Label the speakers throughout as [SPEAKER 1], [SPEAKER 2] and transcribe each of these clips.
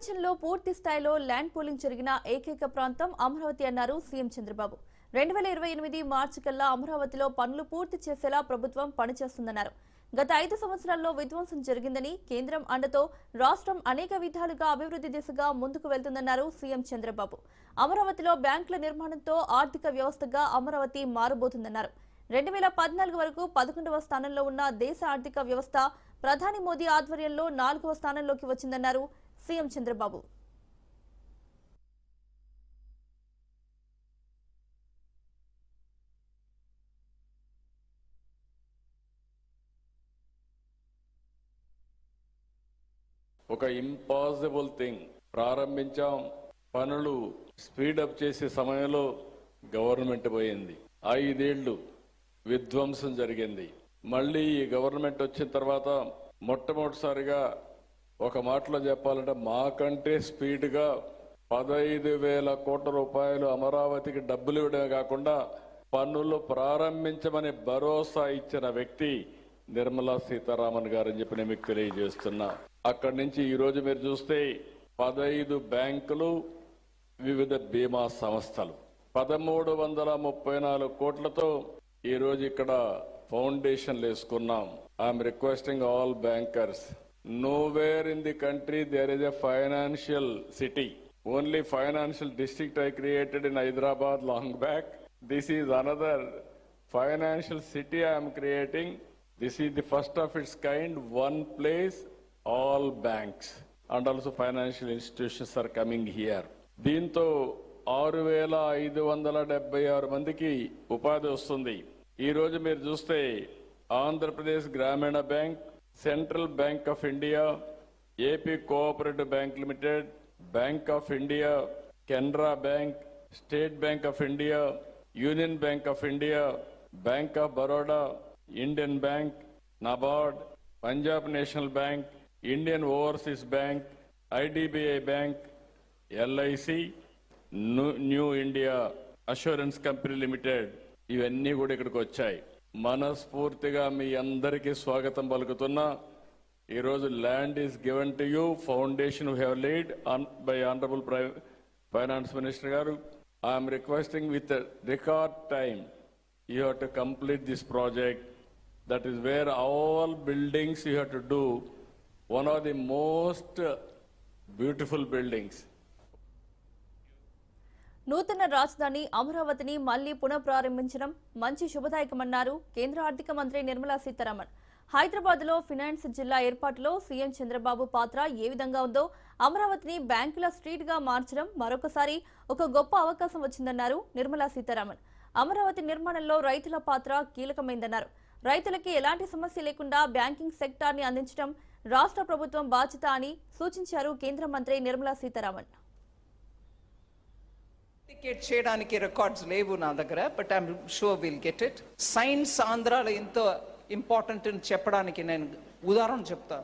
[SPEAKER 1] దేశంలో పూర్తి స్థాయిలో ల్యాండ్ పూలింగ్ జరిగిన ఏకైక ప్రాంతం అమరావతి అన్నారు సీఎం చంద్రబాబు. 2028 మార్చి కల్లా అమరావతిలో పనులు పూర్తి చేసేలా ప్రభుత్వం పనిచేస్తుందన్నారు. గత 5 సంవత్సరాల్లో విధ్వంసం జరిగిందని, కేంద్రం అండతో రాష్ట్రం అనేక విధాలుగా అభివృద్ధి దిశగా ముందుకు వెళ్తుందన్నారు సీఎం చంద్రబాబు. అమరావతిలో బ్యాంకుల నిర్మాణంతో ఆర్థిక వ్యవస్థగా అమరావతి మారబోతుందన్నారు. 2014 వరకు 11వ స్థానంలో ఉన్న దేశ ఆర్థిక వ్యవస్థ ప్రధాని మోదీ ఆధ్వర్యంలో 4వ స్థానంలోకి వచ్చిందన్నారు సీఎం చంద్రబాబు.
[SPEAKER 2] ఒక ఇంపాసిబుల్ థింగ్ ప్రారంభించాం. పనులు స్పీడప్ చేసే సమయంలో గవర్నమెంట్ పోయింది. 5 ఏళ్లు విధ్వంసం జరిగింది. మళ్ళీ ఈ గవర్నమెంట్ వచ్చిన తర్వాత మొట్టమొదటిసారిగా ఒక మాటలో చెప్పాలంటే మాకంటే స్పీడ్గా 15,000 కోట్ల రూపాయలు అమరావతికి డబ్బులు ఇవ్వడమే కాకుండా పన్నులు ప్రారంభించమని భరోసా ఇచ్చిన వ్యక్తి నిర్మలా సీతారామన్ గారు అని చెప్పి నేను మీకు తెలియజేస్తున్నా. అక్కడి నుంచి ఈ రోజు మీరు చూస్తే 15 బ్యాంకులు, వివిధ బీమా సంస్థలు 1334 కోట్లతో ఈ రోజు ఇక్కడ ఫౌండేషన్లు వేసుకున్నాం. I'm requesting all bankers, nowhere in the country there is a financial city. Only financial district I created in Hyderabad long back. This is another financial city I am creating. This is the first of its kind. One place, all banks and also financial institutions are coming here. దీంతో 6,576 మందికి ఉపాధి వస్తుంది. ఈ రోజు మీరు చూస్తే ఆంధ్రప్రదేశ్ గ్రామీణ bank, central bank of India, AP cooperative bank limited, bank of India, Canara bank, state bank of India, union bank of India, bank of Baroda, Indian bank, NABARD, Punjab national bank, Indian overseas bank, IDBI bank, LIC, new India assurance company limited, ఇవన్నీ కూడా ఇక్కడికి వచ్చాయి. మనస్ఫూర్తిగా మీ అందరికీ స్వాగతం పలుకుతున్నా. ఈరోజు land is given to you, foundation we have laid by honourable finance minister గారు. I'm requesting with record time you have to complete this project. That is where all buildings you have to do. One of the most beautiful buildings.
[SPEAKER 1] నూతన రాజధాని అమరావతిని మళ్లీ పునఃప్రారంభించడం మంచి శుభదాయకమన్నారు కేంద్ర ఆర్థిక మంత్రి నిర్మలా సీతారామన్. హైదరాబాద్ లో ఫైనాన్స్ జిల్లా ఏర్పాటులో సీఎం చంద్రబాబు పాత్ర ఏ విధంగా ఉందో, అమరావతిని బ్యాంకుల స్ట్రీట్ గా మార్చడం మరొకసారి ఒక గొప్ప అవకాశం వచ్చిందన్నారు నిర్మలా సీతారామన్. అమరావతి నిర్మాణంలో రైతుల పాత్ర కీలకమైందన్నారు. రైతులకి ఎలాంటి సమస్య లేకుండా బ్యాంకింగ్ సెక్టార్ ని అందించడం రాష్ట్ర ప్రభుత్వం బాధ్యత అని సూచించారు కేంద్ర మంత్రి నిర్మలా సీతారామన్.
[SPEAKER 3] చేయడానికి రికార్డ్స్ లేవు నా దగ్గర, but I'm sure will get it. Science ఆంధ్రాలో ఎంతో ఇంపార్టెంట్ అని చెప్పడానికి నేను ఉదాహరణ చెప్తా.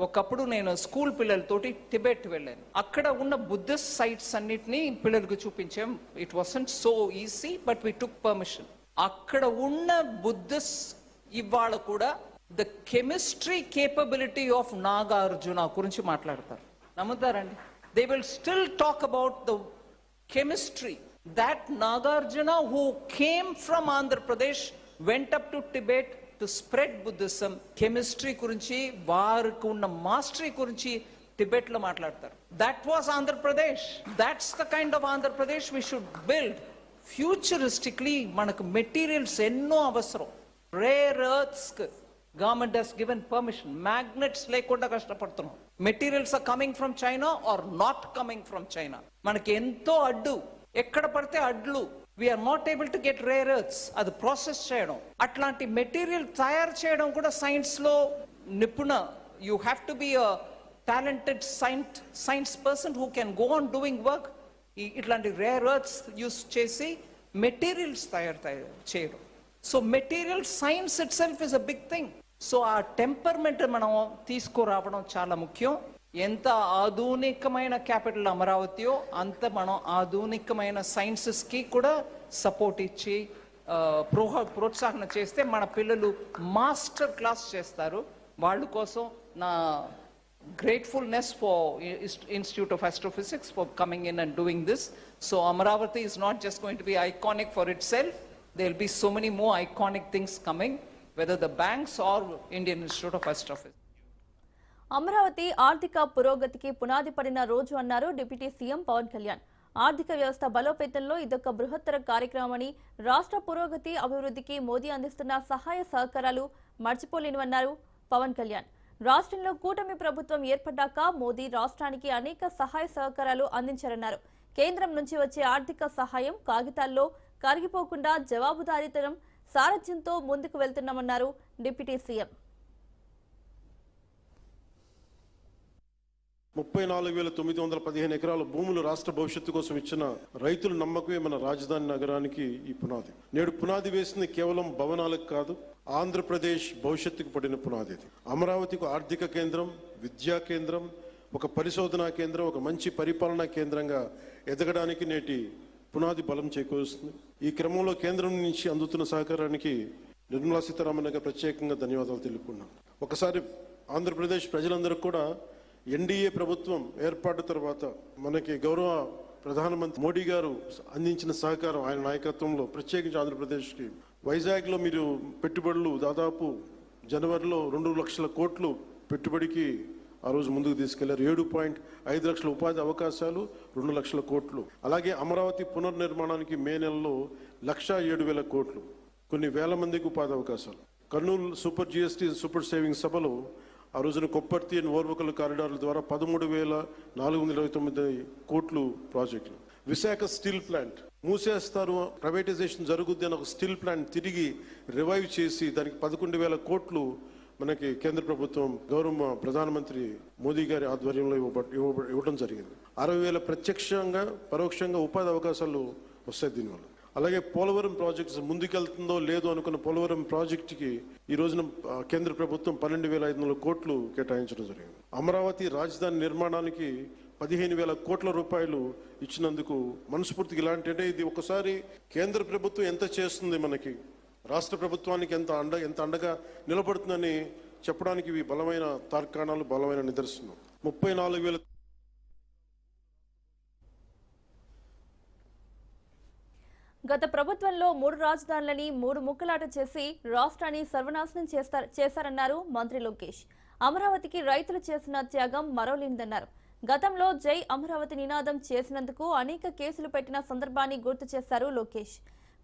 [SPEAKER 3] ఒకప్పుడు నేను స్కూల్ పిల్లలతోటి టిబెట్ వెళ్ళాను. అక్కడ ఉన్న బుద్ధిస్ట్ సైట్స్ అన్నిటినీ పిల్లలకు చూపించాం. It wasn't so easy, but we took permission. అక్కడ ఉన్న బుద్ధిస్ట్ ఇవాళ కూడా the chemistry capability of Nagarjuna గురించి మాట్లాడతారు. నమ్ముతారండి? They will still talk about the chemistry that Nagarjuna, who came from Andhra Pradesh, went up to Tibet to spread Buddhism. Chemistry gurinchi varku unna mastery gurinchi Tibet lo maatladtaru. That was Andhra Pradesh. That's the kind of Andhra Pradesh we should build. Futuristically manaku materials enno avasaram. Rare earths government has given permission. Magnets lekunda kashtapadutunnam. Materials are coming from China or not coming from China. మనకి ఎంతో అడ్డు, ఎక్కడ పడితే అడ్లు. We are not able to get rare earths. అది process చేయడం, అట్లాంటి material తయారు చేయడం కూడా సైన్స్ లో నిపుణ. You have to be a talented science person who can go on doing work. ఇట్లాంటి రేర్ ఎర్త్స్ యూస్ చేసి మెటీరియల్స్ తయారు చేయడం. So material science itself is a big thing. So ఆ టెంపర్మెంట్ మనం తీసుకురావడం చాలా ముఖ్యం. ఎంత ఆధునికమైన క్యాపిటల్ అమరావతియో అంత మనం ఆధునికమైన సైన్సెస్కి కూడా సపోర్ట్ ఇచ్చి ప్రోత్సాహన చేస్తే మన పిల్లలు మాస్టర్ క్లాస్ చేస్తారు. వాళ్ళ కోసం నా gratefulness for Institute of Astrophysics for coming in and doing this. So Amaravati is not just going to be iconic for itself. There will be so many more iconic things coming, whether the banks or Indian Institute of Astrophysics.
[SPEAKER 1] Amaravati ఆర్థిక పురోగతికి పునాది పడిన రోజు అన్నారు deputy CM Pawan Kalyan. ఆర్థిక వ్యవస్థ బలోపేతంలో ఇదొక బృహత్తర కార్యక్రమమని, రాష్ట్ర పురోగతి అభివృద్ధికి మోదీ అందిస్తున్న సహాయ సహకారాలు మర్చిపోలేనివన్నారు పవన్ కళ్యాణ్. రాష్ట్రంలో కూటమి ప్రభుత్వం ఏర్పడ్డాక మోదీ రాష్ట్రానికి అనేక సహాయ సహకారాలు అందించారన్నారు. కేంద్రం నుంచి వచ్చే ఆర్థిక సహాయం కాగితాల్లో కరిగిపోకుండా జవాబుదారీతనం సారథ్యంతో ముందుకు వెళ్తున్నామన్నారు డిప్యూటీ సీఎం.
[SPEAKER 4] 34,915 ఎకరాల భూములు రాష్ట్ర భవిష్యత్తు కోసం ఇచ్చిన రైతుల నమ్మకమే మన రాజధాని నగరానికి ఈ పునాది. నేడు పునాది వేసింది కేవలం భవనాలకు కాదు, ఆంధ్రప్రదేశ్ భవిష్యత్తుకు పడిన పునాది ఇది. అమరావతికి ఆర్థిక కేంద్రం, విద్యా కేంద్రం, ఒక పరిశోధనా కేంద్రం, ఒక మంచి పరిపాలనా కేంద్రంగా ఎదగడానికి నేటి పునాది బలం చేకూరుస్తుంది. ఈ క్రమంలో కేంద్రం నుంచి అందుతున్న సహకారానికి నిర్మలా సీతారామన్ గారు ప్రత్యేకంగా ధన్యవాదాలు తెలుపుకున్నాం. ఒకసారి ఆంధ్రప్రదేశ్ ప్రజలందరూ కూడా ఎన్డీఏ ప్రభుత్వం ఏర్పాటు తర్వాత మనకి గౌరవ ప్రధానమంత్రి మోడీ గారు అందించిన సహకారం, ఆయన నాయకత్వంలో ప్రత్యేకించి ఆంధ్రప్రదేశ్కి వైజాగ్లో మీరు పెట్టుబడులు దాదాపు జనవరిలో 2 లక్షల కోట్లు పెట్టుబడికి ఆ రోజు ముందుకు తీసుకెళ్లారు. 7.5 లక్షల ఉపాధి అవకాశాలు, 2 లక్షల కోట్లు. అలాగే అమరావతి పునర్నిర్మాణానికి మే నెలలో 1,07,000 కోట్లు, కొన్ని వేల మందికి ఉపాధి అవకాశాలు. Kurnool super GST super saving సభలో ఆ రోజున కొప్పర్తి అండ్ ఓర్వకల్ కారిడార్ల ద్వారా 13,429 కోట్లు ప్రాజెక్టులు. విశాఖ స్టీల్ ప్లాంట్ మూసేస్తారు, ప్రైవేటైజేషన్ జరుగుద్ది అని ఒక స్టీల్ ప్లాంట్ తిరిగి రివైవ్ చేసి దానికి 11,000 కోట్లు మనకి కేంద్ర ప్రభుత్వం గౌరవ ప్రధానమంత్రి మోదీ గారి ఆధ్వర్యంలో ఇవ్వడం జరిగింది. 60,000 ప్రత్యక్షంగా పరోక్షంగా ఉపాధి అవకాశాలు వస్తాయి దీనివల్ల. అలాగే పోలవరం ప్రాజెక్ట్స్ ముందుకెళ్తుందో లేదో అనుకున్న పోలవరం ప్రాజెక్టుకి ఈ రోజున కేంద్ర ప్రభుత్వం 12,500 కోట్లు కేటాయించడం జరిగింది. అమరావతి రాజధాని నిర్మాణానికి 15,000 కోట్ల రూపాయలు ఇచ్చినందుకు మనస్ఫూర్తిగా ఇలాంటి, అంటే ఇది ఒకసారి కేంద్ర ప్రభుత్వం ఎంత చేస్తుంది, మనకి రాష్ట్ర ప్రభుత్వానికి ఎంత అండగా నిలబడుతుందని చెప్పడానికి ఇవి బలమైన తార్కాణాలు, బలమైన నిదర్శనం. 34,000
[SPEAKER 1] గత ప్రభుత్వంలో 3 రాజధానులని 3 ముక్కలాట చేసి రాష్ట్రాన్ని సర్వనాశనం చేశారన్నారు మంత్రి లోకేష్. అమరావతికి రైతులు చేసిన త్యాగం మరోలేనిదన్నారు. గతంలో జై అమరావతి నినాదం చేసినందుకు అనేక కేసులు పెట్టిన సందర్భాన్ని గుర్తు చేశారు లోకేష్.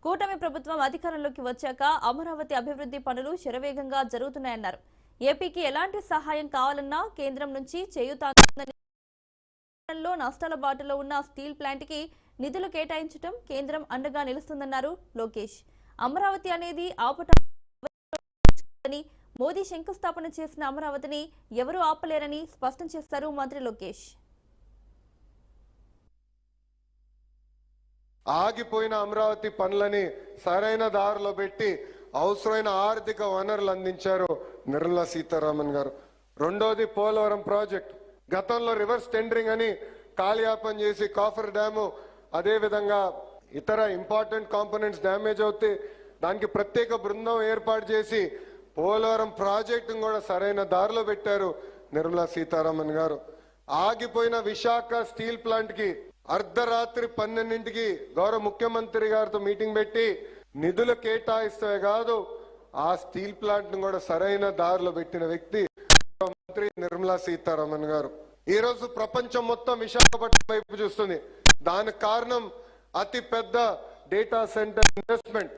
[SPEAKER 1] కూటమి ప్రభుత్వం అధికారంలోకి వచ్చాక అమరావతి అభివృద్ధి పనులు శరవేగంగా జరుగుతున్నాయన్నారు. ఏపీకి ఎలాంటి సహాయం కావాలన్నా కేంద్రం నుంచి చేయూతని, నష్టాల బాటలో ఉన్న స్టీల్ ప్లాంట్ కి నిధులు కేటాయించడం కేంద్రం అండగా నిలుస్తుందన్నారు లోకేష్. అమరావతి అనేది ఆపటాన్ని, మోదీ శంకుస్థాపన చేసిన అమరావతిని ఎవరూ ఆపలేరని స్పష్టం చేశారు మంత్రి లోకేష్.
[SPEAKER 5] ఆగిపోయిన అమరావతి పనులని సరైన దారిలో పెట్టి అవసరమైన ఆర్థిక వనరులు అందించారు నిర్మలా సీతారామన్ గారు. రెండోది పోలవరం ప్రాజెక్ట్. గతంలో రివర్స్ టెండరింగ్ అని కాలయాపన చేసి కాఫర్ డ్యాము, అదే విధంగా ఇతర ఇంపార్టెంట్ కాంపోనెంట్స్ డ్యామేజ్ అవుతే దానికి ప్రత్యేక బృందం ఏర్పాటు చేసి పోలవరం ప్రాజెక్టు కూడా సరైన దారిలో పెట్టారు నిర్మలా సీతారామన్ గారు. ఆగిపోయిన విశాఖ స్టీల్ ప్లాంట్ కి అర్ధరాత్రి 12ంటికి గౌరవ ముఖ్యమంత్రి గారితో మీటింగ్ పెట్టి నిధులు కేటాయిస్తే కాదు, ఆ స్టీల్ ప్లాంట్ ను కూడా సరైన దారిలో పెట్టిన వ్యక్తి మంత్రి నిర్మలా సీతారామన్ గారు. ఈ రోజు ప్రపంచం మొత్తం విశాఖపట్నం వైపు చూస్తుంది. దానికి కారణం అతి పెద్ద డేటా సెంటర్ ఇన్వెస్ట్మెంట్.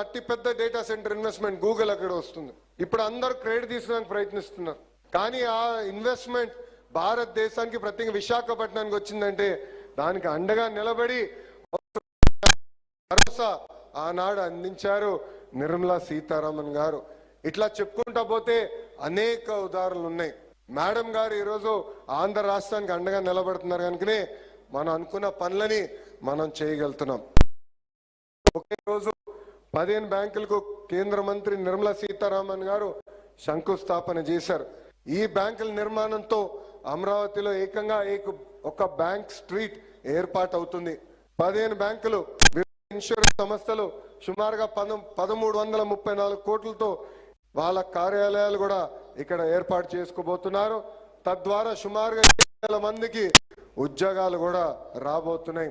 [SPEAKER 5] అతి పెద్ద డేటా సెంటర్ ఇన్వెస్ట్మెంట్ గూగుల్ అక్కడ వస్తుంది. ఇప్పుడు అందరూ క్రెడిట్ తీసుకోవడానికి ప్రయత్నిస్తున్నారు, కానీ ఆ ఇన్వెస్ట్మెంట్ భారతదేశానికి ప్రత్యేక విశాఖపట్నానికి వచ్చిందంటే దానికి అండగా నిలబడి భరోసా ఆనాడు అందించారు నిర్మలా సీతారామన్ గారు. ఇట్లా చెప్పుకుంటా పోతే అనేక ఉదాహరణలు ఉన్నాయి. మేడం గారు ఈరోజు ఆంధ్ర రాష్ట్రానికి అండగా నిలబడుతున్నారు కనుకనే మనం అనుకున్న పనులని మనం చేయగలుగుతున్నాం. ఒకే రోజు 15 బ్యాంకులకు కేంద్ర మంత్రి నిర్మలా సీతారామన్ గారు శంకుస్థాపన చేశారు. ఈ బ్యాంకుల నిర్మాణంతో అమరావతిలో ఏకంగా ఒక బ్యాంక్ స్ట్రీట్ ఏర్పాటు అవుతుంది. 15 బ్యాంకులు, ఇన్సూరెన్స్ సంస్థలు సుమారుగా 1334 కోట్లతో వాళ్ళ కార్యాలయాలు కూడా ఇక్కడ ఏర్పాటు చేసుకోబోతున్నారు. తద్వారా సుమారుగా 7,000 మందికి ఉద్యోగాలు కూడా రాబోతున్నాయి.